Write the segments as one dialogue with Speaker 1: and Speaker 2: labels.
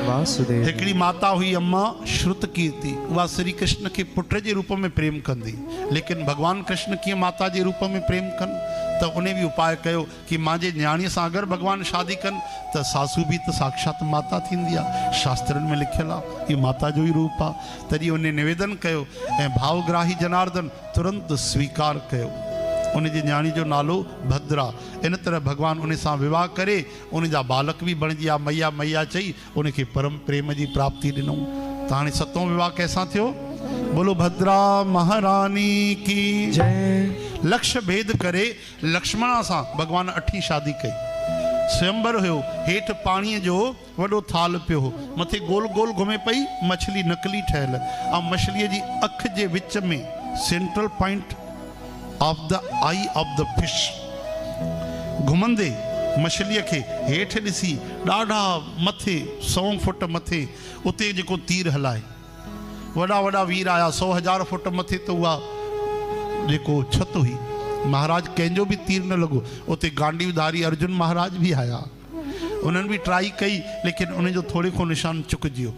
Speaker 1: वासुदेव।
Speaker 2: हिकड़ी माता हुई अम्मा श्रुत कीर्ति, वह श्री कृष्ण के पुत्र जे रूप में प्रेम कंदी, लेकिन भगवान कृष्ण की माता जे रूप में प्रेम कन तो उन्हें भी उपाय कयो कि मांजे न्याणी सां अगर भगवान शादी कन तो सासू भी तो साक्षात माता थींदी आ, शास्त्रन में लिखियल आ, ये माता जो ही रूप आ। तरी उन्हें निवेदन कयो ऐं भावग्राही जनार्दन तुरंत स्वीकार कयो। उन जी न्याणी जो नालो भद्रा। इन तरह भगवान उन सां विवाह करे उन जा बालक भी बणिजी आ। मैया मैया चई उनके परम प्रेम की प्राप्ति ॾिनऊं। त हाणे सतों विवाह कैसां थियो? बोलो भद्रा महारानी की
Speaker 1: जय।
Speaker 2: लक्ष्य भेद करे लक्ष्मणा सां भगवान अठी शादी कई। स्वयंवर हुयो, हेठ पाणीअ जो वॾो थाल पियो हो, मथे गोल गोल घुमे पई मछली नकली ठहियल, ऐं मछलीअ जी अख जे विच में central point of the I of the fish घुमंदे मछलीअ खे हेठि ॾिसी ॾाढा मथे 100 फुट मथे उते जेको तीर हलाए, वॾा वॾा वीर आया 100,000 फुट मथे त उहा जेको छत हुई, महाराज कंहिंजो बि तीर न लॻो। उते गांडीवधारी अर्जुन महाराज भी आया, उन्हनि भी ट्राई कई, लेकिन उनजो थोड़े को निशान चुकिजी वियो।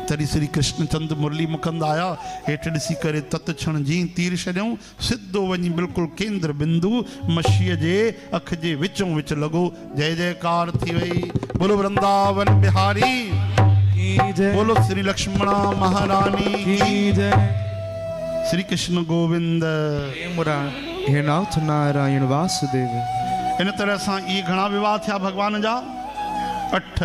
Speaker 2: तरी श्री कृष्णचंद मुरली मुकंद आया, हेठि ॾिसी करे तत क्षण जी तीर छॾियऊं, सिधो वञी बिल्कुलु केंद्र बिंदु मछीअ जे अख जे विचों विच लॻो। जय जयकार थी वई। बोलो वृंदावन बिहारी की जय। बोलो श्री लक्ष्मणा महारानी की जय। श्री कृष्ण गोविंद।
Speaker 1: हे नाथ नारायण वासुदेव।
Speaker 2: इन तरह सां ये घणा विवाह थिया भगवान जा? 8।